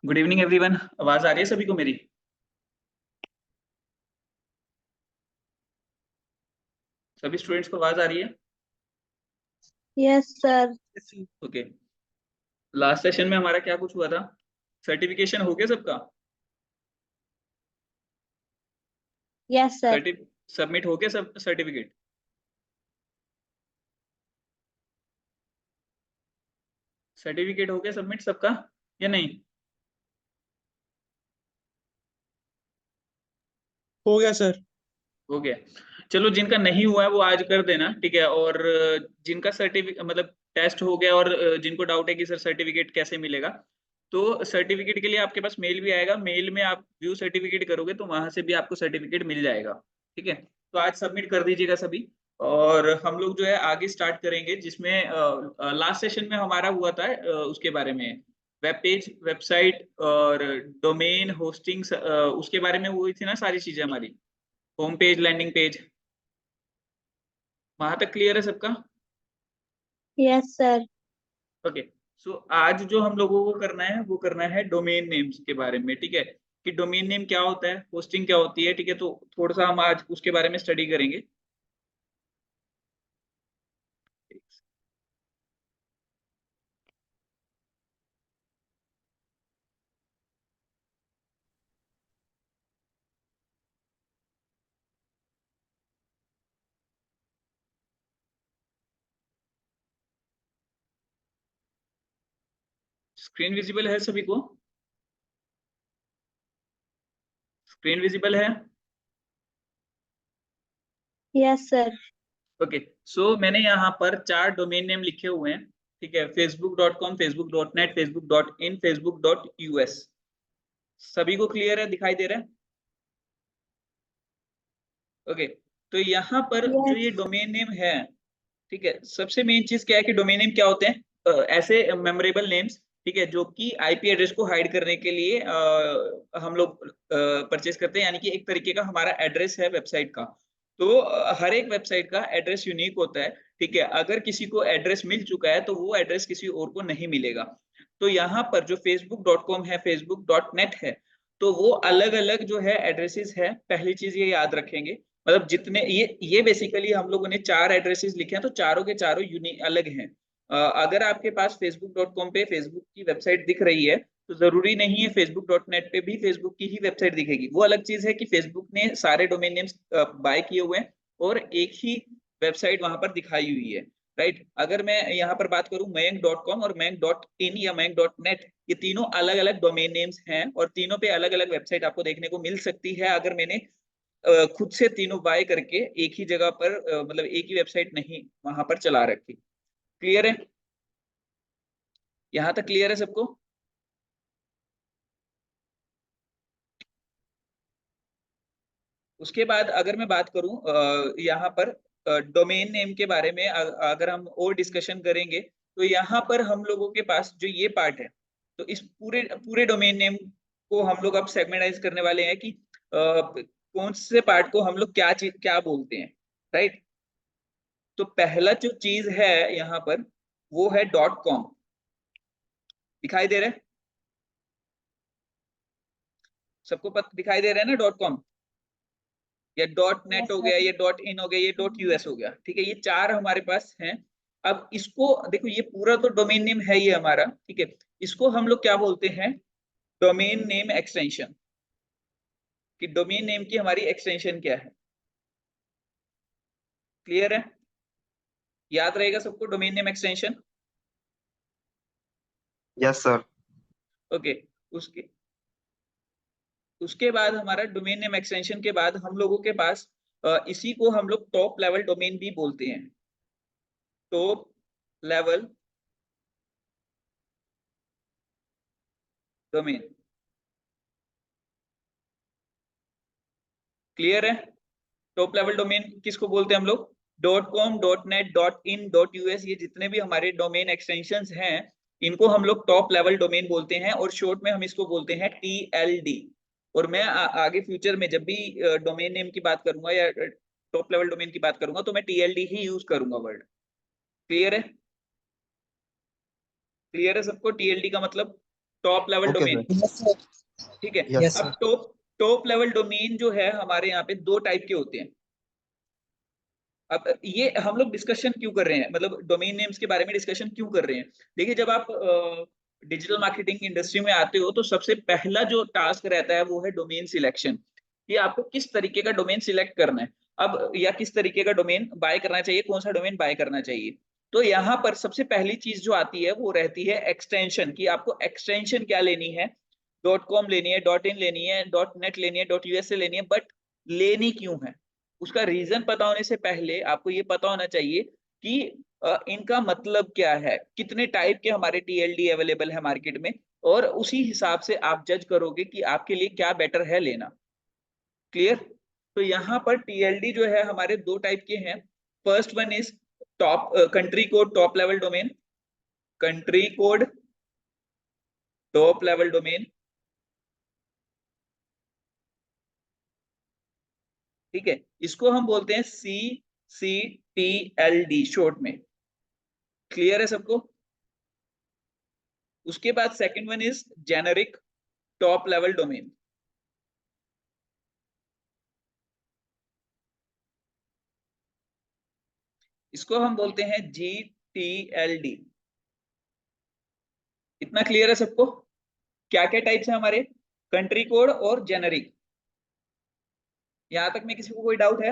Good evening everyone. आवाज आ रही है सभी को मेरी? सभी स्टूडेंट्स को आवाज आ रही है? Yes sir. Okay. Last session में हमारा क्या कुछ हुआ था? सर्टिफिकेशन हो गया सबका? Yes sir. सबमिट हो गया सब सर्टिफिकेट? सर्टिफिकेट हो गया सबमिट सबका या नहीं? हो गया सर। हो गया। चलो, जिनका नहीं हुआ है वो आज कर देना, ठीक है। और जिनका सर्टिफिकेट मतलब टेस्ट हो गया और जिनको डाउट है कि सर सर्टिफिकेट कैसे मिलेगा, तो सर्टिफिकेट के लिए आपके पास मेल भी आएगा। मेल में आप व्यू सर्टिफिकेट करोगे तो वहां से भी आपको सर्टिफिकेट मिल जाएगा, ठीक है। तो आज सबमिट कर दीजिएगा सभी। और हम लोग जो है आगे स्टार्ट करेंगे, जिसमें लास्ट सेशन में हमारा हुआ था उसके बारे में, वेब पेज, वेबसाइट और डोमेन होस्टिंग, उसके बारे में हुई थी ना सारी चीजें हमारी। होम पेज, लैंडिंग पेज, वहां तक क्लियर है सबका? Yes sir. ओके। सो आज जो हम लोगों को करना है वो करना है डोमेन नेम्स के बारे में, ठीक है। कि डोमेन नेम क्या होता है, होस्टिंग क्या होती है, ठीक है। तो थोड़ा सा हम आज उसके बारे में स्टडी करेंगे। स्क्रीन विजिबल है सभी को? स्क्रीन विजिबल है? Yes sir. ओके। सो मैंने यहाँ पर 4 डोमेन नेम लिखे हुए हैं, ठीक है। facebook.com, facebook.net, facebook.in, facebook.us। सभी को क्लियर है, दिखाई दे रहा है? ओके। तो यहाँ पर जो ये यस डोमेन नेम है, ठीक है, सबसे मेन चीज क्या है कि डोमेन नेम क्या होते हैं? ऐसे मेमोरेबल नेम्स, ठीक है, जो कि आईपी एड्रेस को हाइड करने के लिए हम लोग परचेज करते हैं। यानी कि एक तरीके का हमारा एड्रेस है वेबसाइट का। तो हर एक वेबसाइट का एड्रेस यूनिक होता है, ठीक है। अगर किसी को एड्रेस मिल चुका है तो वो एड्रेस किसी और को नहीं मिलेगा। तो यहाँ पर जो facebook.com है, facebook.net है, तो वो अलग अलग जो है एड्रेसेस है। पहली चीज ये याद रखेंगे, मतलब जितने ये बेसिकली हम लोगों ने 4 एड्रेसेस लिखे हैं, तो चारों के चारों यूनिक अलग हैं। अगर आपके पास facebook.com पे फेसबुक की वेबसाइट दिख रही है, तो जरूरी नहीं है facebook.net पे भी फेसबुक की ही वेबसाइट दिखेगी। वो अलग चीज है कि फेसबुक ने सारे डोमेन नेम्स बाय किए हुए हैं और एक ही वेबसाइट वहां पर दिखाई हुई है, राइट। अगर मैं यहाँ पर बात करूं mayank.com और mayank.in या mayank.net, ये तीनों अलग अलग डोमेन नेम्स हैं और तीनों पे अलग अलग वेबसाइट आपको देखने को मिल सकती है, अगर मैंने खुद से तीनों बाय करके एक ही जगह पर मतलब एक ही वेबसाइट नहीं वहां पर चला रखी। क्लियर है? यहां तक क्लियर है सबको? उसके बाद अगर मैं बात करूं यहाँ पर डोमेन नेम के बारे में, अगर हम और डिस्कशन करेंगे, तो यहाँ पर हम लोगों के पास जो ये पार्ट है, तो इस पूरे पूरे डोमेन नेम को हम लोग अब सेगमेंटाइज करने वाले हैं कि कौन से पार्ट को हम लोग क्या चीज क्या बोलते हैं, राइट। तो पहला जो चीज है यहाँ पर वो है .com। दिखाई दे रहा है सबको? दिखाई दे रहा है ना .com? या .net यस हो गया, सर। ये .in हो गया, ये .us हो गया, ठीक है। ये 4 हमारे पास हैं। अब इसको देखो, ये पूरा तो डोमेन नेम है ये हमारा, ठीक है। इसको हम लोग क्या बोलते हैं? Domain name extension. कि डोमेन नेम की हमारी एक्सटेंशन क्या है? क्लियर है? याद रहेगा सबको domain name extension? Yes sir. Okay. उसके उसके बाद हमारा डोमेन नेम एक्सटेंशन के बाद हम लोगों के पास इसी को हम लोग टॉप लेवल डोमेन भी बोलते हैं। Top level domain. क्लियर है? टॉप लेवल डोमेन किसको बोलते हैं हम लोग? .com, .net, .in, .us, ये जितने भी हमारे डोमेन एक्सटेंशंस हैं, इनको हम लोग टॉप लेवल डोमेन बोलते हैं और शॉर्ट में हम इसको बोलते हैं TLD। और मैं आगे फ्यूचर में जब भी डोमेन नेम की बात करूंगा या टॉप लेवल डोमेन की बात करूंगा, तो मैं TLD ही यूज करूंगा वर्ड। क्लियर है? क्लियर है सबको TLD का मतलब? Top level okay domain. Sir. Yes sir. ठीक है, यस अब टॉप लेवल डोमेन जो है हमारे यहाँ पे दो टाइप के होते हैं। अब ये हम लोग डिस्कशन क्यों कर रहे हैं, मतलब डोमेन नेम्स के बारे में डिस्कशन क्यों कर रहे हैं? देखिए, जब आप डिजिटल मार्केटिंग इंडस्ट्री में आते हो तो सबसे पहला जो टास्क रहता है वो है डोमेन सिलेक्शन, कि आपको किस तरीके का डोमेन सिलेक्ट करना है, अब या किस तरीके का डोमेन बाय करना चाहिए, कौन सा डोमेन बाय करना चाहिए। तो यहाँ पर सबसे पहली चीज जो आती है वो रहती है एक्सटेंशन, कि आपको एक्सटेंशन क्या लेनी है, .com लेनी है, .in लेनी है, .net लेनी है, .usa लेनी है, बट लेनी क्यों है, उसका रीजन पता होने से पहले आपको ये पता होना चाहिए कि इनका मतलब क्या है, कितने टाइप के हमारे टीएलडी अवेलेबल है मार्केट में, और उसी हिसाब से आप जज करोगे कि आपके लिए क्या बेटर है लेना। क्लियर? तो यहाँ पर टीएलडी जो है हमारे दो टाइप के हैं। First one is top country code top level domain, country code top level domain. ठीक है, इसको हम बोलते हैं CCTLD शॉर्ट में। क्लियर है सबको? उसके बाद second one is generic top level domain. इसको हम बोलते हैं GTLD। इतना क्लियर है सबको? क्या क्या टाइप्स है हमारे? कंट्री कोड और जेनेरिक। यहां तक में किसी को कोई डाउट है?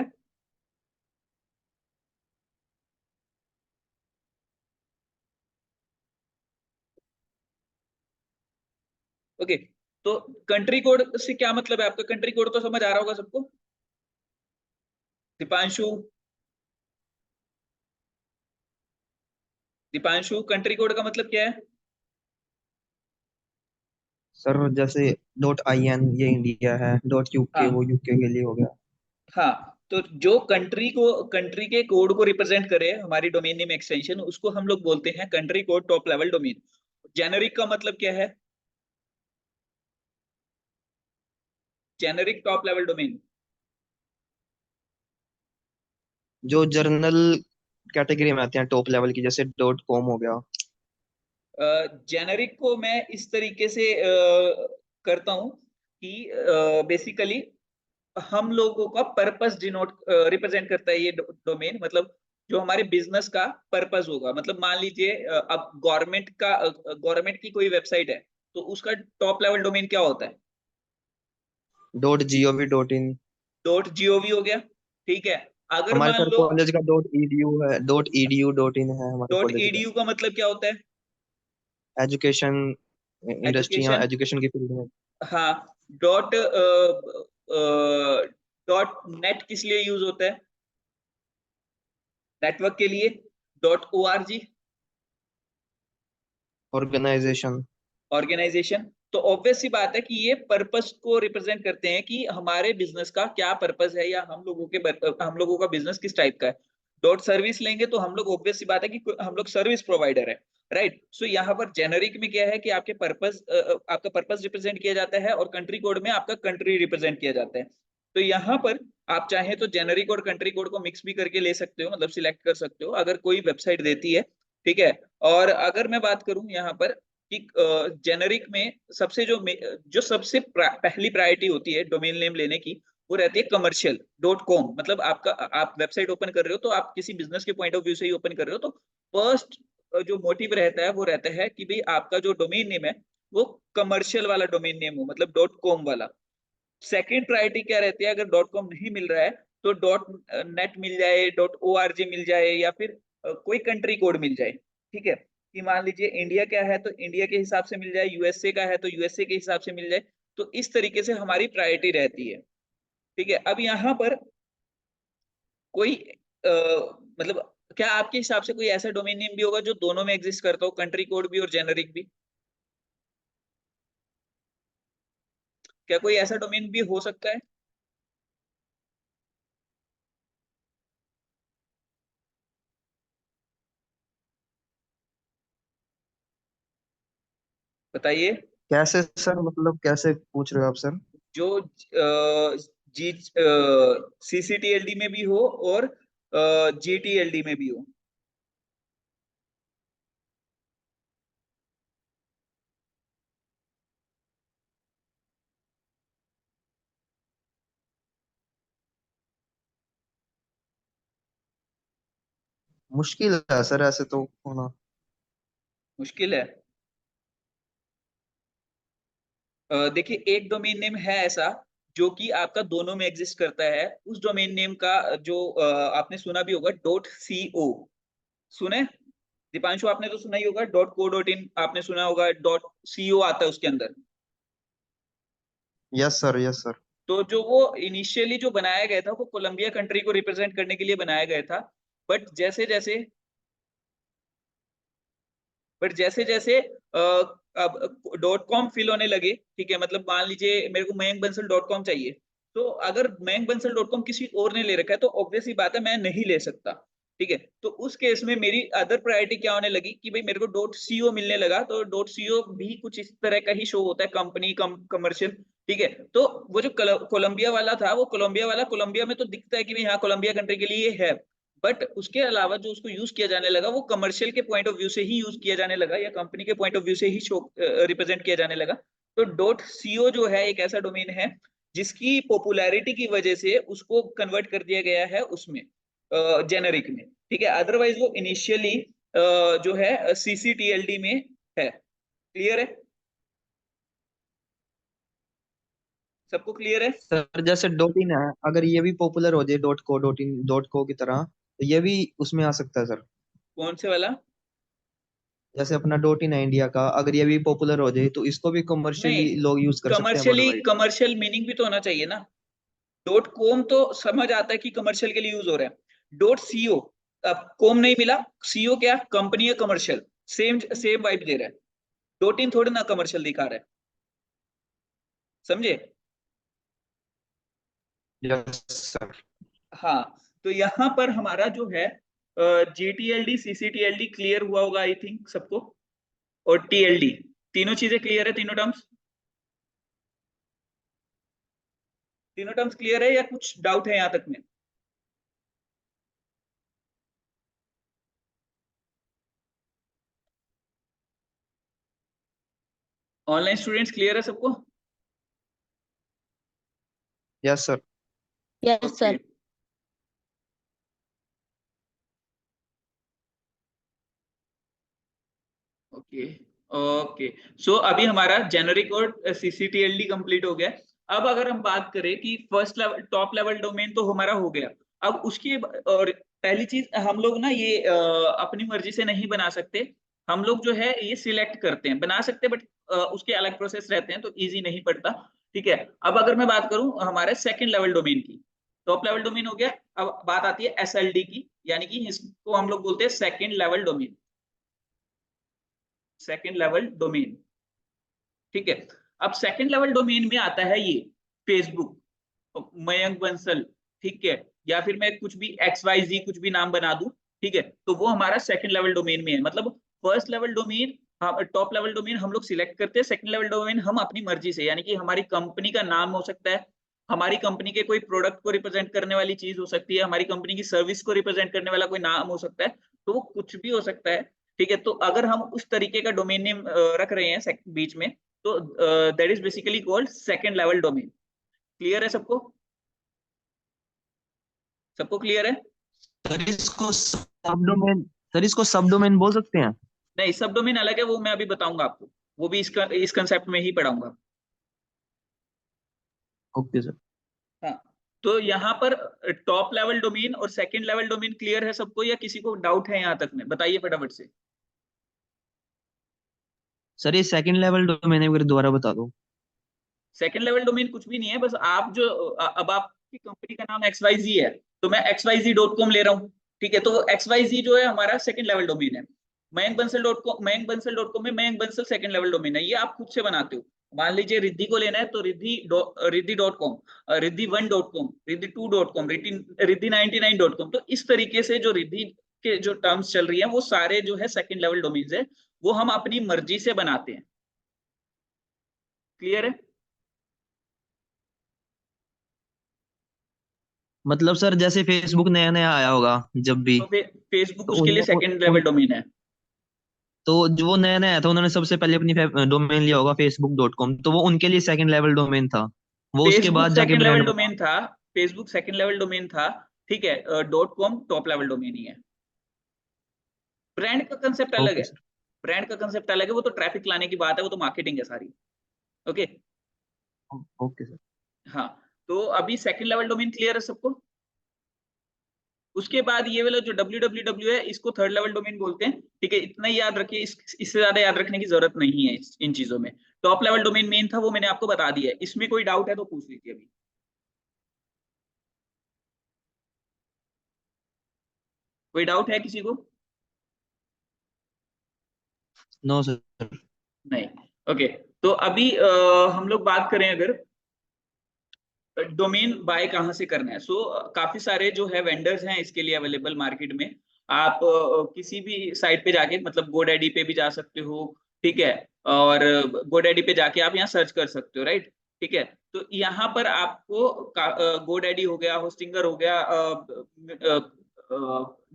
ओके, तो कंट्री कोड से क्या मतलब है आपका? कंट्री कोड तो समझ आ रहा होगा सबको? दीपांशु, दीपांशु, कंट्री कोड का मतलब क्या है? सर, जैसे .in ये इंडिया है, .uk हाँ वो यूके के लिए हो गया। हाँ, तो जो कंट्री के कोड को रिप्रेजेंट करे हमारी डोमेन नेम एक्सटेंशन, उसको हम लोग बोलते हैं country code top level domain. Generic का मतलब क्या है? जेनेरिक टॉप लेवल डोमेन जो जर्नल कैटेगरी में आते हैं टॉप लेवल की, जैसे .com हो गया। जेनेरिक को मैं इस तरीके से करता हूं कि बेसिकली हम लोगों का पर्पस डिनोट रिप्रेजेंट करता है ये डोमेन, मतलब जो हमारे बिजनेस का पर्पस होगा। मतलब मान लीजिए अब गवर्नमेंट की कोई वेबसाइट है, तो उसका टॉप लेवल डोमेन क्या होता है? .gov.in। .gov हो गया। ठीक है, अगर हमारे मान सर लो कॉलेज का .edu है, .edu.in है हमारे कॉलेज का। .edu का मतलब क्या होता है? एजुकेशन इंडस्ट्री या एजुकेशन। एजुकेशन की फील्ड में। हाँ, डॉट डॉट नेट किस लिए यूज होता है? नेटवर्क के लिए। .org organization. ऑर्गेनाइजेशन। तो ऑब्वियस सी बात है कि ये पर्पस को रिप्रेजेंट करते हैं कि हमारे बिजनेस का क्या पर्पस है, या हम लोगों का बिजनेस किस टाइप का है। डॉट सर्विस लेंगे तो हम लोग ऑब्वियस सी बात है कि हम लोग सर्विस प्रोवाइडर है, राइट। सो यहाँ पर जेनेरिक में क्या है कि आपका पर्पस रिप्रेजेंट किया जाता है, और कंट्री कोड में आपका कंट्री रिप्रेजेंट किया जाता है। तो यहाँ पर आप चाहें तो जेनेरिक और कंट्री कोड को मिक्स भी करके ले सकते हो, मतलब सिलेक्ट कर सकते हो अगर कोई वेबसाइट देती है। ठीक है, और अगर मैं बात करूं यहाँ पर कि जेनेरिक में जो सबसे पहली प्रायोरिटी होती है डोमेन नेम लेने की, वो रहती है कमर्शियल .com। मतलब आप वेबसाइट ओपन कर रहे हो तो आप किसी बिजनेस के पॉइंट ऑफ व्यू से ही ओपन कर रहे हो, तो फर्स्ट जो मोटिव रहता है वो रहता है कि भाई आपका जो डोमेन नेम है वो कमर्शियल वाला डोमेन नेम हो, मतलब .com वाला। सेकंड प्रायोरिटी क्या रहती है, अगर .com नहीं मिल रहा है तो .net मिल जाए, .org मिल जाए, या फिर कोई कंट्री कोड मिल जाए। ठीक है, कि मान लीजिए इंडिया क्या है तो इंडिया के हिसाब से मिल जाए, यूएसए का है तो यूएसए के हिसाब से मिल जाए। तो इस तरीके से हमारी प्रायोरिटी रहती है। ठीक है, अब यहाँ पर कोई मतलब क्या आपके हिसाब से कोई ऐसा डोमेन नेम भी होगा जो दोनों में एग्जिस्ट करता हो, कंट्री कोड भी और जेनेरिक भी? क्या कोई ऐसा डोमेन भी हो सकता है? बताइए। कैसे सर, मतलब कैसे पूछ रहे हो आप सर? जो जी CCTLD में भी हो और GTLD में भी हो। मुश्किल है सर ऐसे तो होना। मुश्किल है। देखिए एक डोमेन नेम है ऐसा जो कि आपका दोनों में एग्जिस्ट करता है। उस डोमेन नेम का जो आपने सुना भी होगा डॉट सी ओ। सुने दीपांशु, आपने तो सुना ही होगा डॉट को डॉट इन, आपने सुना होगा डॉट सी ओ आता है उसके अंदर। Yes sir, yes sir. तो जो वो इनिशियली जो बनाया गया था वो कोलंबिया कंट्री को रिप्रेजेंट करने के लिए बनाया गया था। बट जैसे जैसे बट जैसे जैसे अब डॉट कॉम फिल होने लगे, ठीक है, मतलब मान लीजिए मेरे को मयंक बंसल डॉट कॉम चाहिए। तो अगर मयंक बंसल डॉट कॉम किसी और ने ले रखा है तो ऑब्वियस ही बात है मैं नहीं ले सकता। ठीक है, तो उस केस में मेरी अदर प्रायोरिटी क्या होने लगी कि भाई मेरे को डॉट सीओ मिलने लगा। तो डॉट सीओ भी कुछ इस तरह का ही शो होता है, कंपनी कमर्शियल। ठीक है, तो वो जो कोलंबिया वाला था, वो कोलंबिया वाला कोलंबिया में तो दिखता है कि भाई हाँ कोलंबिया कंट्री के लिए है। बट उसके अलावा जो उसको यूज किया जाने लगा वो कमर्शियल के पॉइंट ऑफ व्यू से ही यूज किया जाने लगा, या कंपनी के पॉइंट ऑफ व्यू से ही शो रिप्रेजेंट किया जाने लगा। तो डॉट सीओ जो है एक ऐसा डोमेन है जिसकी पॉपुलैरिटी की वजह से उसको कन्वर्ट कर दिया गया है उसमें जेनरिक में। ठीक है, अदरवाइज वो इनिशियली जो है सीसीटीएलडी में है। क्लियर है? सबको क्लियर है? सर जैसे डॉट इन है, अगर ये भी पॉपुलर हो जाए dot co dot in dot को की तरह, तो ये भी उसमें आ सकता है सर। कौन से वाला? जैसे अपना डॉट इन है इंडिया का, अगर ये भी पॉपुलर हो जाए तो इसको भी नहीं, कमर्शियली लोग यूज कर सकते हैं world commercially wide. Commercial meaning भी तो होना चाहिए ना। डॉट कॉम तो समझ आता है कि कमर्शियल के लिए यूज हो रहा है। डॉट सीओ, अब कॉम नहीं मिला, सीओ क्या कंपनी है कमर्शियल, सेम सेम वाइब दे रहा है। डॉट इन थोड़ी ना कमर्शियल दिखा रहा है, समझे? Yes sir. हाँ, तो यहाँ पर हमारा जो है जीटीएलडी सीसीटीएलडी क्लियर हुआ होगा आई थिंक सबको। और टीएलडी, तीनों चीजें क्लियर है, तीनों टर्म्स, तीनों टर्म्स क्लियर है या कुछ डाउट है यहाँ तक में? ऑनलाइन स्टूडेंट्स क्लियर है सबको? Yes sir. Yes, okay sir. Okay okay. So अभी हमारा जेनरिक और सीसीटीएलडी कंप्लीट हो गया। अब अगर हम बात करें कि first level top level domain तो हमारा हो गया। अब उसकी और पहली चीज हम लोग ना ये अपनी मर्जी से नहीं बना सकते। हम लोग जो है ये सिलेक्ट करते हैं, बना सकते बट उसके अलग प्रोसेस रहते हैं तो इजी नहीं पड़ता। ठीक है, अब अगर मैं बात करूं हमारे सेकंड लेवल डोमेन की, टॉप लेवल डोमेन हो गया, अब बात आती है एसएलडी की, यानी कि इसको हम लोग बोलते हैं second level domain. Second level domain, ठीक है। अब सेकंड लेवल डोमेन में आता है ये फेसबुक, मयंक बंसल, ठीक है, या फिर मैं कुछ भी एक्स वाई जी कुछ भी नाम बना दूं, ठीक है, तो वो हमारा सेकंड लेवल डोमेन में है। मतलब first level domain, top level domain हम लोग सिलेक्ट करते हैं, सेकंड लेवल डोमेन हम अपनी मर्जी से, यानी कि हमारी कंपनी का नाम हो सकता है, हमारी कंपनी के कोई प्रोडक्ट को रिप्रेजेंट करने वाली चीज हो सकती है, हमारी कंपनी की सर्विस को रिप्रेजेंट करने वाला कोई नाम हो सकता है, तो वो कुछ भी हो सकता है। ठीक है, तो अगर हम उस तरीके का डोमेन नेम रख रहे हैं बीच में, तो that is basically called second level domain. Clear है सबको? सबको क्लियर है? सर इसको सब डोमेन सर इसको सब डोमेन बोल सकते हैं? नहीं, सब डोमेन अलग है, वो मैं अभी बताऊंगा आपको, वो भी इसका इस कंसेप्ट में ही पढ़ाऊंगा। Okay sir. हाँ, तो यहाँ पर टॉप लेवल डोमेन और सेकंड लेवल डोमेन क्लियर है सबको, या किसी को डाउट है यहाँ तक में? बताइए फटाफट से। सर ये सेकंड लेवल डोमेन है, दोबारा बता दो। सेकंड लेवल डोमेन कुछ भी नहीं है, बस आप जो अब आपकी कंपनी का नाम एक्स वाई जी है, तो मैं xyz.com ले रहा हूँ। ठीक है, तो वो एक्स वाई जी जो है हमारा सेकंड लेवल डोमेन है। मयंक बंसल में Mayank Bansal second level domain है, ये आप खुद से बनाते हो। मान लीजिए रिद्धि को लेना है तो रिद्धि.com, रिद्धि1.com, रिद्धि2.com, रिद्धि99.com। तो इस तरीके से जो रिद्धि के जो टर्म्स चल रही है वो सारे जो है सेकंड लेवल डोमेन है, वो हम अपनी मर्जी से बनाते हैं। क्लियर है? मतलब सर जैसे फेसबुक नया नया आया होगा जब भी, तो फेसबुक तो उसके लिए उनने सेकंड लेवल डोमेन है। तो जो वो नया नया आया था उन्होंने सबसे पहले अपनी डोमेन लिया होगा facebook.com, तो वो उनके लिए सेकंड लेवल डोमेन था। वो उसके फेसबुक बाद जाके सेकंड लेवल ब्रांड बना। डोमेन था, फेसबुक सेकंड लेवल डोमेन था। ठीक है, dot com top level domain ही है। ब्रांड का कंसेप्ट अलग ओके है, सर। ब्रांड का कंसेप्ट अलग है, वो तो ट्रैफिक लाने की बात है, वो तो मार्केटिंग है सारी। ओके। Okay sir. हाँ, तो अभी सेकंड लेवल डोमेन क्लियर है सबको। उसके बाद ये वाला जो www है, इसको थर्ड लेवल डोमेन बोलते हैं। ठीक है, इतना ही याद रखिए, इससे ज्यादा याद रखने की जरूरत नहीं है इन चीजों में। टॉप लेवल डोमेन मेन था, वो मैंने आपको बता दिया है। इसमें कोई डाउट है तो पूछ लीजिए अभी। कोई डाउट है किसी को? No sir. नहीं। ओके। तो अभी हम लोग बात करें अगर डोमेन बाय कहाँ से करना है, सो काफी सारे जो है वेंडर्स हैं इसके लिए अवेलेबल मार्केट में। आप किसी भी साइट पे जाके, मतलब गोडैडी पे भी जा सकते हो, ठीक है, और गोडैडी पे जाके आप यहाँ सर्च कर सकते हो, राइट। ठीक है, तो यहाँ पर आपको गोडैडी हो गया, होस्टिंगर हो गया,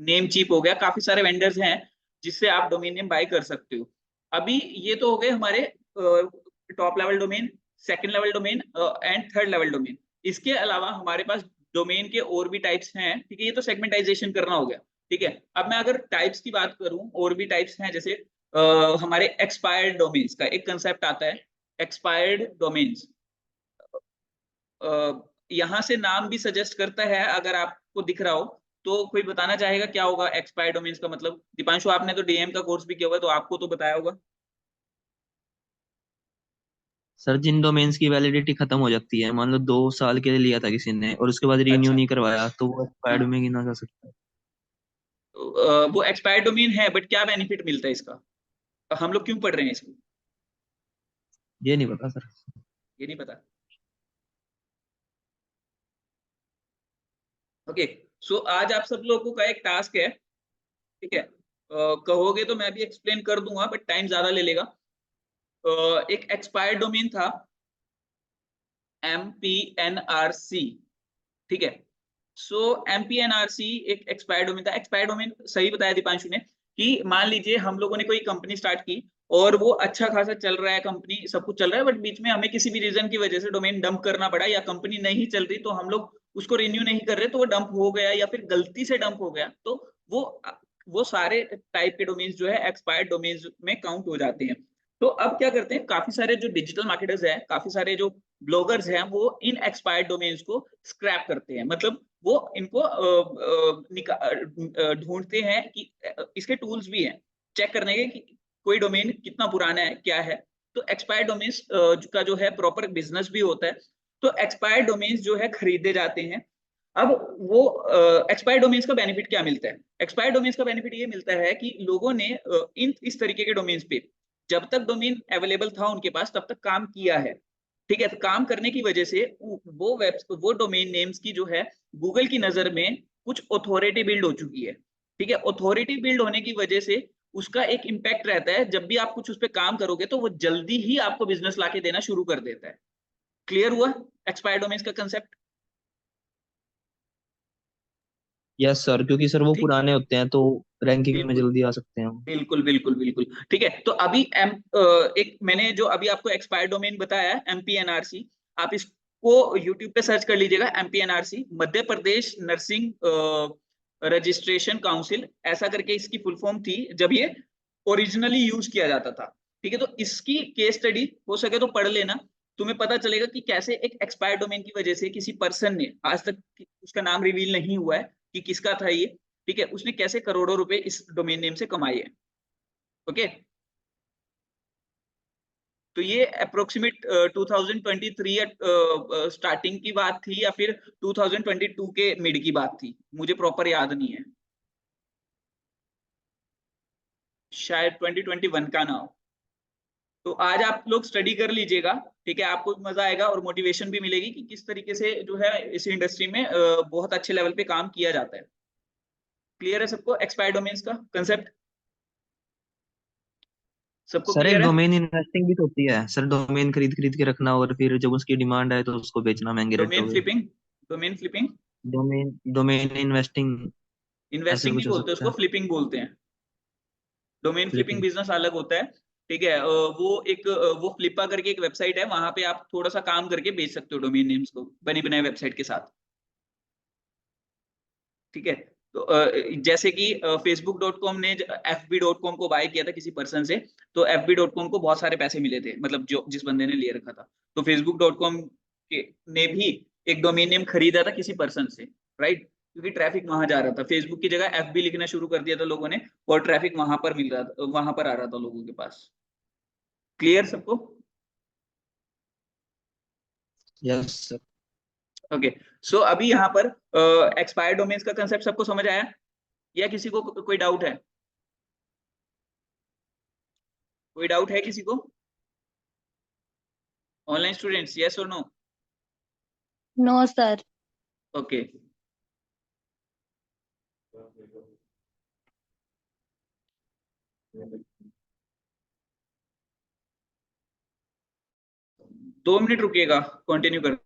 नेम चीप हो गया, काफी सारे वेंडर्स हैं जिससे आप डोमेन नेम बाय कर सकते हो। अभी ये तो हो गए हमारे top level domain, second level domain and third level domain. इसके अलावा हमारे पास डोमेन के और भी टाइप्स हैं, ठीक है, ये तो सेगमेंटाइजेशन करना हो गया। ठीक है, अब मैं अगर टाइप्स की बात करूं, और भी टाइप्स हैं, जैसे हमारे एक्सपायर्ड डोमेन्स का एक कंसेप्ट आता है, एक्सपायर्ड डोमेन्स। यहाँ से नाम भी सजेस्ट करता है, अगर आपको दिख रहा हो तो कोई बताना चाहेगा क्या होगा एक्सपायर्ड डोमेन्स का मतलब? दीपांशु, आपने तो डीएम का कोर्स भी किया हुआ है, तो आपको तो बताया होगा। सर जिन डोमेन्स की वैलिडिटी खत्म हो जाती है, मान लो 2 साल के लिए लिया था किसी ने और उसके बाद रिन्यू अच्छा। नहीं करवाया, तो वो एक्सपायर्ड हाँ, में गिना जा सकता है। वो एक्सपायर्ड डोमेन है, बट क्या बेनिफिट मिलता है इसका? हम लोग क्यों पढ़ रहे हैं इसको? ये नहीं पता सर। ये नहीं पता। ओके। सो आज आप सब लोगों का एक टास्क है, ठीक है, कहोगे तो मैं भी एक्सप्लेन कर दूंगा, बट टाइम ज्यादा ले लेगा। एक एक्सपायर्ड डोमेन था, MPNRC, ठीक है। सो MPNRC एक एक्सपायर्ड डोमेन था। एक्सपायर्ड डोमेन सही बताया दीपांशु ने, कि मान लीजिए हम लोगों ने कोई कंपनी स्टार्ट की और वो अच्छा खासा चल रहा है, कंपनी सब कुछ चल रहा है, बट बीच में हमें किसी भी रीजन की वजह से डोमेन डंप करना पड़ा, या कंपनी नहीं चल रही, तो हम लोग उसको रिन्यू नहीं कर रहे, तो वो डंप हो गया, या फिर गलती से डंप हो गया, तो वो वो सारे टाइप के डोमेन्स जो है एक्सपायर्ड डोमेन्स में काउंट हो जाते हैं। तो अब क्या करते हैं, काफी सारे जो डिजिटल मार्केटर्स हैं, काफी सारे जो ब्लॉगर्स हैं, वो इन एक्सपायर्ड डोमेन्स को स्क्रैप करते हैं, मतलब वो इनको ढूंढते हैं कि इसके टूल्स भी हैं चेक करने के कि कोई डोमेन कितना पुराना है, क्या है। तो एक्सपायर्ड डोमेन्स का जो है प्रॉपर बिजनेस भी होता है। तो एक्सपायर्ड डोमेन्स जो है खरीदे जाते हैं। अब वो एक्सपायर्ड डोमेन्स का बेनिफिट क्या मिलता है? एक्सपायर्ड डोमेन्स का बेनिफिट ये मिलता है कि लोगों ने इन इस तरीके के डोमेन्स पे जब तक डोमेन अवेलेबल था उनके पास, तब तक काम किया है। ठीक है, तो काम करने की वजह से वो डोमेन नेम्स की जो है गूगल की नजर में कुछ ऑथोरिटी बिल्ड हो चुकी है। ठीक है, ऑथोरिटी बिल्ड होने की वजह से उसका एक इम्पैक्ट रहता है, जब भी आप कुछ उस पर काम करोगे तो वो जल्दी ही आपको बिजनेस लाके देना शुरू कर देता है। क्लियर हुआ एक्सपायर्ड डोमेन्स का कंसेप्ट? यस सर, क्योंकि सर वो ठीक। पुराने होते हैं तो रैंकिंग में बिल्कुल जल्दी आ सकते हैं। बिल्कुल बिल्कुल बिल्कुल। ठीक है, तो अभी एक मैंने जो अभी आपको एक्सपायर्ड डोमेन बताया, MPNRC, आप इसको यूट्यूब पे सर्च कर लीजिएगा। MPNRC Madhya Pradesh nursing registration council, ऐसा करके इसकी फुल फॉर्म थी जब ये ओरिजिनली यूज किया जाता था। ठीक है, तो इसकी केस स्टडी हो सके तो पढ़ लेना, तुम्हें पता चलेगा कि कैसे एक एक्सपायर्ड डोमेन की वजह से किसी पर्सन ने, आज तक उसका नाम रिवील नहीं हुआ है कि किसका था ये, ठीक है, उसने कैसे करोड़ों रुपए इस डोमेन नेम से कमाए हैं। ओके। तो ये अप्रोक्सीमेट 2023 स्टार्टिंग की बात थी, या फिर 2022 के मिड की बात थी, मुझे प्रॉपर याद नहीं है, शायद 2021 का ना हो। तो आज आप लोग स्टडी कर लीजिएगा, ठीक है, आपको भी मजा आएगा और मोटिवेशन भी मिलेगी कि किस तरीके से जो है इस इंडस्ट्री में बहुत अच्छे लेवल पे काम किया जाता है। क्लियर है सबको एक्सपायर्ड डोमेन्स का कंसेप्ट? सबको सर एक क्लियर है? डोमेन इन्वेस्टिंग भी तो होती है सर, डोमेन खरीद खरीद के रखना और फिर जब उसकी डिमांड आए तो उसको बेचना महंगे रेटों डोमेन पे। Flipping, domain flipping, domain domain investing, ऐसे इन्वेस्टिंग नहीं कुछ हो बोलते सकता उसको, है। फ्लिपिंग बोलते हैं। Domain flipping flipping. बिजनेस अलग होता है। ठीक है, वो फ्लिपा करके एक वेबसाइट है, वहां पे आप थोड़ा सा काम करके बेच सकते हो डोमेन नेम्स को बनी बनाई वेबसाइट के साथ। ठीक है, तो जैसे कि facebook.com ने fb.com को बाय किया था किसी पर्सन से, तो fb.com को बहुत सारे पैसे मिले थे, मतलब जो जिस बंदे ने ले रखा था। तो facebook.com के ने भी एक डोमेन नेम खरीदा था किसी पर्सन से, राइट, क्योंकि ट्रैफिक वहां जा रहा था। फेसबुक की जगह एफबी लिखना शुरू कर दिया था लोगों ने, और ट्रैफिक वहां पर मिल रहा था, वहां पर आ रहा था लोगों के पास। क्लियर सबको? Yes sir. ओके। सो अभी यहाँ पर एक्सपायर्ड डोमेन्स का कंसेप्ट सबको समझ आया, या किसी को कोई डाउट है? कोई डाउट है किसी को? ऑनलाइन स्टूडेंट्स, यस और no? No sir. Okay. 2 minute रुकिएगा, कंटिन्यू कर।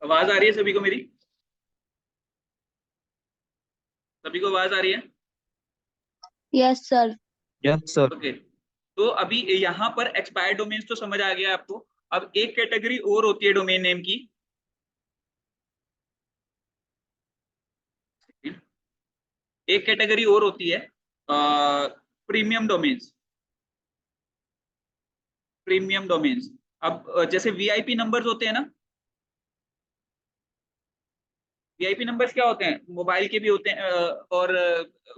आवाज आ रही है सभी को मेरी? सभी को आवाज आ रही है? Yes sir. Yes sir. Okay. तो अभी यहाँ पर एक्सपायर्ड डोमेन्स तो समझ आ गया आपको। अब एक कैटेगरी और होती है डोमेन नेम की, एक कैटेगरी और होती है प्रीमियम डोमेन्स। प्रीमियम डोमेन्स, अब जैसे वीआईपी नंबर्स होते हैं ना, वीआईपी नंबर्स क्या होते हैं? मोबाइल के भी होते हैं और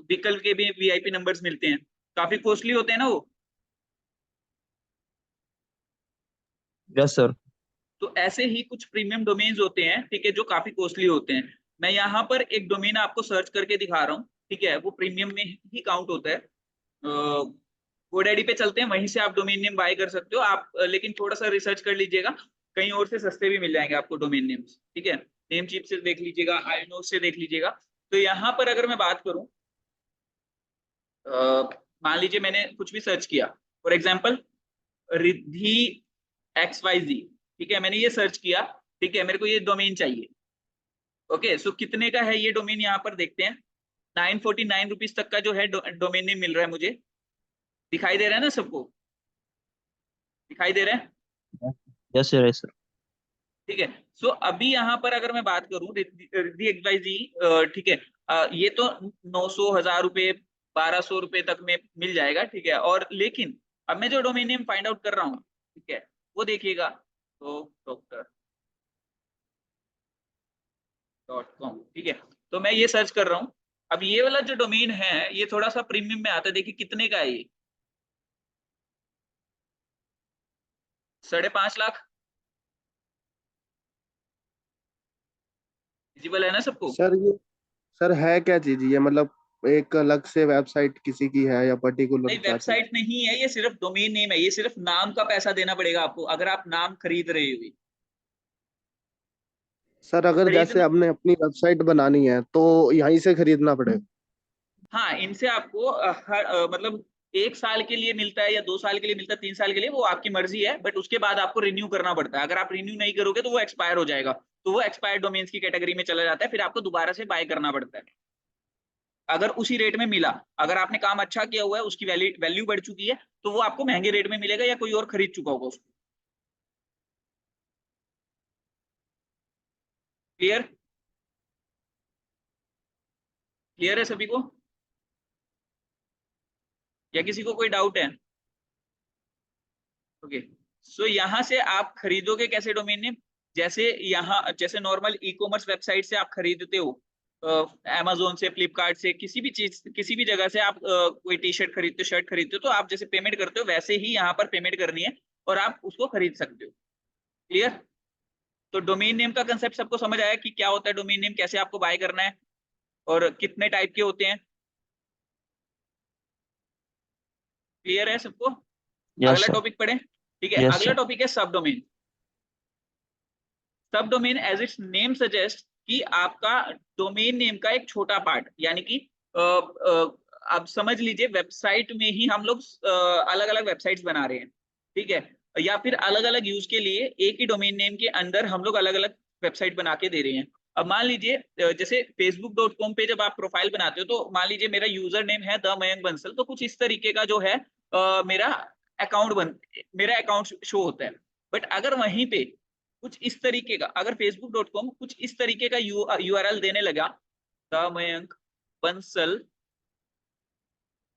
व्हीकल के भी वीआईपी नंबर्स मिलते हैं, काफी कॉस्टली होते हैं ना वो। Yes sir. तो ऐसे ही कुछ प्रीमियम डोमेन्स होते हैं, ठीक है, जो काफी कॉस्टली होते हैं। मैं यहाँ पर एक डोमेन आपको सर्च करके दिखा रहा हूँ, ठीक है, वो प्रीमियम में ही काउंट होता है। GoDaddy पे चलते हैं, वहीं से आप डोमेन नेम बाय कर सकते हो आप, लेकिन थोड़ा सा रिसर्च कर लीजिएगा, कहीं और से सस्ते भी मिल जाएंगे आपको डोमेन नेम्स, ठीक है। नेम चीप से देख लीजिएगा, आईनोड से देख लीजिएगा। तो यहाँ पर अगर मैं बात करूँ, मान लीजिए मैंने कुछ भी सर्च किया, फॉर एग्जाम्पल रिद्धि XYZ, ठीक है, मैंने ये सर्च किया, ठीक है, मेरे को ये डोमेन चाहिए। ओके, सो कितने का है ये डोमेन, यहाँ पर देखते हैं। 949 रुपीज तक का जो है डोमेन नेम मिल रहा है मुझे। दिखाई दे रहा है ना सबको? दिखाई दे रहा है? Yes sir. Yes sir. ठीक है। सो अभी यहाँ पर अगर मैं बात करूं रिद्धि XYZ, ठीक है, ये तो 900 1000 रुपए 1200 रुपए तक में मिल जाएगा, ठीक है। और लेकिन अब मैं जो डोमेन नेम फाइंड आउट कर रहा हूँ, ठीक है, वो देखिएगा, तो doctor.com, ठीक है। तो मैं ये सर्च कर रहा हूँ। अब ये वाला जो डोमेन है ये थोड़ा सा प्रीमियम में आता है, देखिए कितने का है ये, 5.5 लाख। विजिबल है ना सबको? सर ये सर है क्या चीज ये, मतलब एक अलग से वेबसाइट किसी की है या पर्टिकुलर नहीं, क्या चीज? वेबसाइट नहीं है, ये सिर्फ डोमेन नेम है, ये सिर्फ नाम का पैसा देना पड़ेगा आपको अगर आप नाम खरीद रहे हो। सर अगर जैसे खरीदना, हमने अपनी वेबसाइट बनानी है तो यहीं से खरीदना पड़ेगा? हाँ, इनसे आपको मतलब 1 साल के लिए मिलता है या 2 साल के लिए मिलता है, 3 साल के लिए, वो आपकी मर्जी है, बट उसके बाद आपको रिन्यू करना पड़ता है। अगर आप रिन्यू नहीं करोगे तो वो एक्सपायर हो जाएगा, तो वो एक्सपायर्ड डोमेन्स की कैटेगरी में चला जाता है, फिर आपको दोबारा से बाय करना पड़ता है। अगर उसी रेट में मिला, अगर आपने काम अच्छा किया हुआ है, उसकी वैल्यू बढ़ चुकी है, तो वो आपको महंगे रेट में मिलेगा या कोई और खरीद चुका होगा उसको। क्लियर? क्लियर है सभी को, या किसी को कोई डाउट है? ओके, सो यहाँ से आप खरीदोगे कैसे डोमेन नेम? जैसे यहाँ, जैसे नॉर्मल ई कॉमर्स वेबसाइट से आप खरीदते हो, अमेजोन से, फ्लिपकार्ट से, किसी भी चीज, किसी भी जगह से आप कोई टी शर्ट खरीदते हो, शर्ट खरीदते हो, तो आप जैसे पेमेंट करते हो वैसे ही यहाँ पर पेमेंट करनी है और आप उसको खरीद सकते हो। क्लियर? तो डोमेन नेम का कंसेप्ट सबको समझ आया कि क्या होता है डोमेन नेम, कैसे आपको बाय करना है और कितने टाइप के होते हैं? क्लियर है सबको? यस अगला सर। टॉपिक पढ़े। ठीक है, यस अगला सर। टॉपिक है subdomain. Subdomain as its name suggest कि आपका डोमेन नेम का एक छोटा पार्ट, यानी कि आप समझ लीजिए वेबसाइट में ही हम लोग अलग अलग वेबसाइट्स बना रहे हैं, ठीक है, या फिर अलग अलग यूज के लिए एक ही डोमेन नेम के अंदर हम लोग अलग अलग वेबसाइट बना के दे रहे हैं। अब मान लीजिए जैसे facebook.com पे जब आप प्रोफाइल बनाते हो, तो मान लीजिए मेरा यूजर नेम है द मयंक बंसल, तो कुछ इस तरीके का जो है मेरा मेरा अकाउंट शो होता है। बट अगर वहीं पे कुछ इस तरीके का, अगर facebook.com कुछ इस तरीके का यूआरएल देने लगा, द मयंक बंसल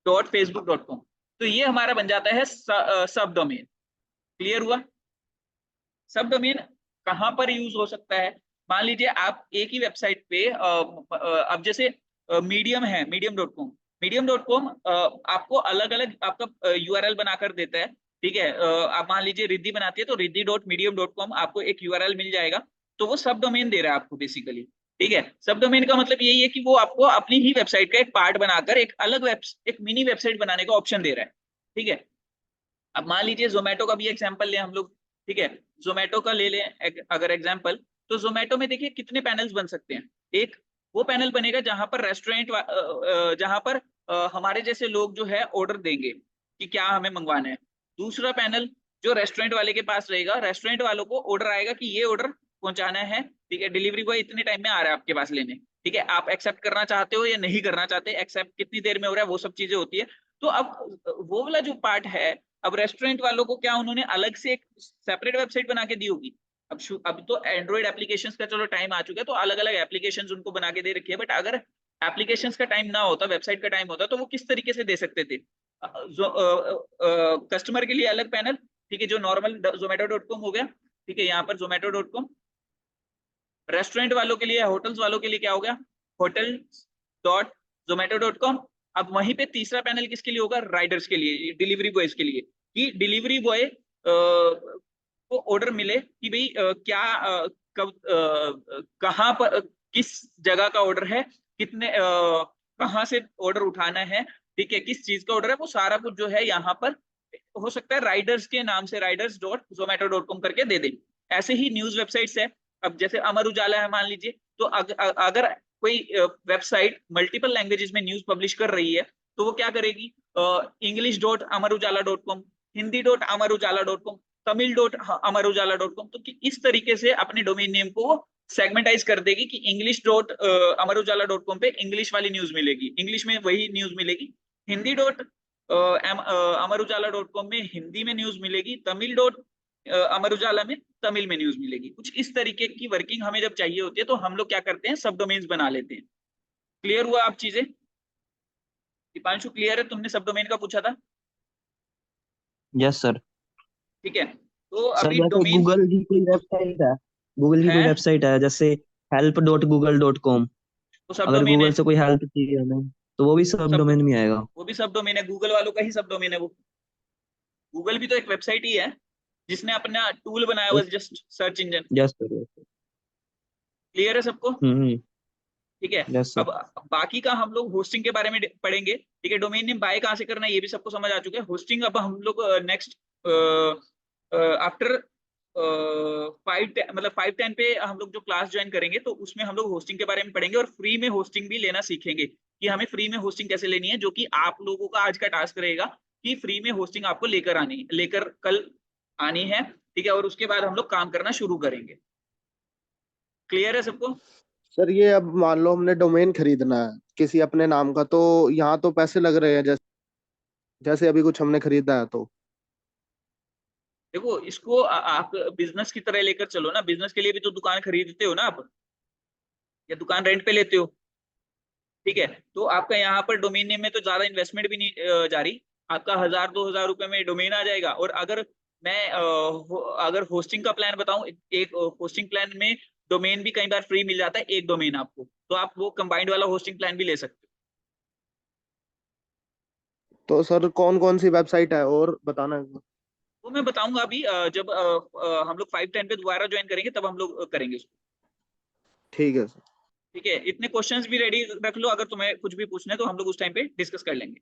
.facebook.com, तो ये हमारा बन जाता है सब डोमेन। क्लियर हुआ? सब डोमेन कहाँ पर यूज हो सकता है? मान लीजिए आप एक ही वेबसाइट पे अब जैसे मीडियम है, मीडियम.com आपको अलग अलग आपका यूआरएल बनाकर देता है, ठीक है। आप मान लीजिए रिद्धि बनाती है, तो riddhi.medium.com आपको एक यूआरएल मिल जाएगा, तो वो सब डोमेन दे रहा है आपको बेसिकली। ठीक है, सब डोमेन का मतलब यही है कि वो आपको अपनी ही वेबसाइट का एक पार्ट बनाकर एक अलग एक मिनी वेबसाइट बनाने का ऑप्शन दे रहा है। ठीक है, अब मान लीजिए जोमेटो का भी एग्जांपल लें हम लोग। ठीक है, जोमेटो का ले लें अगर एग्जांपल, तो जोमेटो में देखिए कितने पैनल्स बन सकते हैं। एक वो पैनल बनेगा जहां पर रेस्टोरेंट, जहां पर हमारे जैसे लोग जो है ऑर्डर देंगे कि क्या हमें मंगवाना है। दूसरा पैनल जो रेस्टोरेंट वाले के पास रहेगा, रेस्टोरेंट वालों को ऑर्डर आएगा कि ये ऑर्डर पहुंचाना है, ठीक है, डिलीवरी बॉय इतने टाइम में आ रहा है आपके पास लेने। ठीक है, आप एक्सेप्ट करना चाहते हो या नहीं करना चाहते, एक्सेप्ट कितनी देर में हो रहा है, वो सब चीजें होती है। तो अब वो वाला जो पार्ट है, अब रेस्टोरेंट वालों को क्या उन्होंने अलग से एक सेपरेट वेबसाइट बना के दी होगी? अब तो एंड्रॉइड एप्लीकेशंस का चलो टाइम आ चुका है, तो अलग अलग एप्लीकेशंस उनको बना के दे रखी है, बट अगर एप्लीकेशंस का टाइम ना होता, वेबसाइट का टाइम होता, तो वो किस तरीके से दे सकते थे? कस्टमर के लिए अलग पैनल, ठीक है, जो नॉर्मल zomato.com हो गया, ठीक है, यहाँ पर zomato.com। रेस्टोरेंट वालों के लिए, होटल्स वालों के लिए क्या हो गया? hotels.zomato.com। अब वहीं पे तीसरा पैनल किसके लिए होगा? राइडर्स के लिए, डिलीवरी बॉयज के लिए, कि डिलीवरी बॉय को ऑर्डर मिले कि भाई क्या कब कहाँ पर किस जगह का ऑर्डर है, कितने कहाँ से ऑर्डर उठाना है, ठीक है, किस चीज का ऑर्डर है, वो सारा कुछ जो है यहाँ पर हो सकता है राइडर्स के नाम से riders.zomato.com करके दे दे। ऐसे ही न्यूज वेबसाइट्स है। अब जैसे अमर उजाला है मान लीजिए, तो अगर कोई वेबसाइट मल्टीपल लैंग्वेजेस में न्यूज पब्लिश कर रही है, तो वो क्या करेगी? english.amarujalaa.com, hindi.amarujalaa.com, tamil.amarujalaa.com, तो इस तरीके से अपने डोमेन नेम को वो सेगमेंटाइज कर देगी कि english.amarujalaa.com पे इंग्लिश वाली न्यूज मिलेगी, इंग्लिश में वही न्यूज मिलेगी, hindi.amarujalaa.com में हिंदी में न्यूज मिलेगी, अमर उजाला में तमिल में न्यूज मिलेगी। कुछ इस तरीके की वर्किंग हमें जब चाहिए होती है, तो हम लोग क्या करते हैं? सब डोमेन्स बना लेते हैं। क्लियर हुआ आप चीजें? दीपांशु क्लियर है? तुमने सब डोमेन का पूछा था। Yes sir. ठीक है, तो सर अभी जैसे डोमेन गूगल की कोई वेबसाइट है, गूगल की है, कोई वेबसाइट है जैसे help.google.com, वो सब अगर डोमेन है। गूगल से कोई हेल्प चाहिए हमें तो वो भी सब सब, डोमेन में आएगा? वो भी सब डोमेन है, गूगल वालों का ही सब डोमेन है वो। गूगल भी तो एक वेबसाइट ही है, जिसने अपना टूल बनाया हुआ, just search engine. Yes sir. Clear है सबको? हम्म। ठीक है। Yes sir. अब बाकी का हम लोग होस्टिंग के बारे में पढ़ेंगे, ठीक है। डोमेन नेम बाय कहाँ से करना है ये भी सबको समझ आ चुका है। होस्टिंग अब हम लोग नेक्स्ट आफ्टर 5-10 पे हम लोग जो क्लास ज्वाइन करेंगे तो उसमें हम लोग होस्टिंग के बारे में पढ़ेंगे और फ्री में होस्टिंग भी लेना सीखेंगे कि हमें फ्री में होस्टिंग कैसे लेनी है, जो कि आप लोगों का आज का टास्क रहेगा कि फ्री में होस्टिंग आपको लेकर कल आनी है, ठीक है। और उसके बाद हम लोग काम करना शुरू करेंगे। क्लियर है सबको? सर ये अब मान लो हमने डोमेन खरीदना है किसी अपने नाम का, तो यहाँ तो पैसे लग रहे हैं, जैसे जैसे अभी कुछ हमने खरीदा है तो। देखो इसको आप बिजनेस की तरह लेकर चलो ना। बिजनेस के लिए भी तो दुकान खरीदते हो ना आप, या दुकान रेंट पे लेते हो, ठीक है। तो आपका यहाँ पर डोमेन नेम में तो ज्यादा इन्वेस्टमेंट भी नहीं जा रही। आपका 1000-2000 रुपए में डोमेन आ जाएगा। और अगर मैं अगर होस्टिंग का प्लान बताऊं, एक होस्टिंग प्लान में डोमेन भी कई बार फ्री मिल जाता है, एक डोमेन आपको, तो आप वो कंबाइंड वाला होस्टिंग प्लान भी ले सकते हो। तो सर कौन कौन सी वेबसाइट है और बताना है। वो मैं बताऊंगा अभी, जब हम लोग 5-10 पे दोबारा ज्वाइन करेंगे तब हम लोग करेंगे उसको। ठीक है सर। ठीक है, इतने क्वेश्चंस भी रेडी रख लो, अगर तुम्हें कुछ भी पूछना है तो हम लोग उस टाइम पे डिस्कस कर लेंगे।